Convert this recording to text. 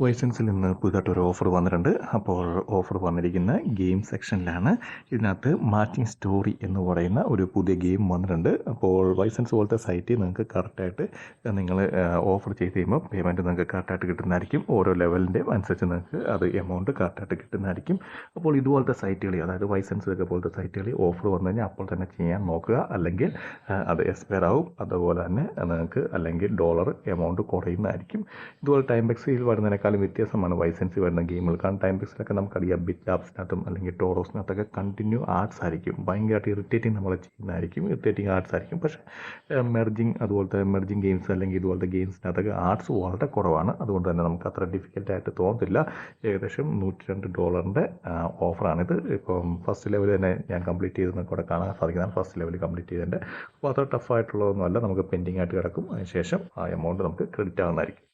വൈസൻസിൽ നിന്ന് പുതുതായിട്ടൊരു ഓഫർ വന്നിട്ടുണ്ട്. അപ്പോൾ ഓഫർ വന്നിരിക്കുന്ന ഗെയിം സെക്ഷനിലാണ്. ഇതിനകത്ത് മാച്ചിങ് സ്റ്റോറി എന്ന് പറയുന്ന ഒരു പുതിയ ഗെയിം വന്നിട്ടുണ്ട്. അപ്പോൾ വൈസൻസ് പോലത്തെ സൈറ്റിൽ നിങ്ങൾക്ക് കറക്റ്റായിട്ട് നിങ്ങൾ ഓഫർ ചെയ്ത് കഴിയുമ്പോൾ പേയ്മെൻറ്റ് നിങ്ങൾക്ക് കറക്റ്റായിട്ട് കിട്ടുന്നതായിരിക്കും. ഓരോ ലെവലിൻ്റെ അനുസരിച്ച് നിങ്ങൾക്ക് അത് എമൗണ്ട് കറക്റ്റായിട്ട് കിട്ടുന്നതായിരിക്കും. അപ്പോൾ ഇതുപോലത്തെ സൈറ്റുകളിൽ, അതായത് വൈസൻസ് ഒക്കെ പോലത്തെ സൈറ്റുകളിൽ ഓഫർ വന്നു കഴിഞ്ഞാൽ അപ്പോൾ തന്നെ ചെയ്യാൻ നോക്കുക. അല്ലെങ്കിൽ അത് എക്സ്പയർ ആവും. അതുപോലെ തന്നെ നിങ്ങൾക്ക് അല്ലെങ്കിൽ ഡോളർ എമൗണ്ട് കുറയുന്നതായിരിക്കും. ഇതുപോലെ ടൈം ബക്സിൽ വരുന്നതിനേക്കാളും വ്യത്യാസമാണ് വൈസൻസിൽ വരുന്ന ഗെയിമുകൾ. കാരണം ടൈം ബക്സിലൊക്കെ നമുക്കറിയാം ബിറ്റ് ലാബ്സിനകത്തും അല്ലെങ്കിൽ ടോറോസിനകത്തൊക്കെ കണ്ടിന്യൂ ആർട്സ് ആയിരിക്കും. ഭയങ്കരമായിട്ട് ഇറിറ്റേറ്റിംഗ് നമ്മളെ ചെയ്യുന്നതായിരിക്കും. ഇറിറ്റേറ്റിംഗ് ആർട്സ് ആയിരിക്കും. പക്ഷേ അതുപോലത്തെ മെർജിങ് ഗെയിംസ് അല്ലെങ്കിൽ ഇതുപോലത്തെ ഗെയിംസിനകത്തൊക്കെ ആർട്സ് വളരെ കുറവാണ്. അതുകൊണ്ട് തന്നെ നമുക്ക് അത്ര ഡിഫിക്കൽട്ടായിട്ട് തോന്നത്തില്ല. ഏകദേശം $102 ഓഫറാണിത്. ഇപ്പം ഫസ്റ്റ് ലെവൽ തന്നെ ഞാൻ കംപ്ലീറ്റ് ചെയ്തെന്നൊക്കെ ഇവിടെ കാണാൻ സാധിക്കുന്നതാണ്. ഫസ്റ്റ് ലെവൽ കംപ്ലീറ്റ് ചെയ്തതിൻ്റെ. അപ്പോൾ അത്ര ടഫായിട്ടുള്ളതൊന്നുമല്ല. നമുക്ക് പെൻഡിങ് ആയിട്ട് കിടക്കും. അതിനുശേഷം ആ എമൗണ്ട് നമുക്ക് ക്രെഡിറ്റ് ആകുന്നതായിരിക്കും.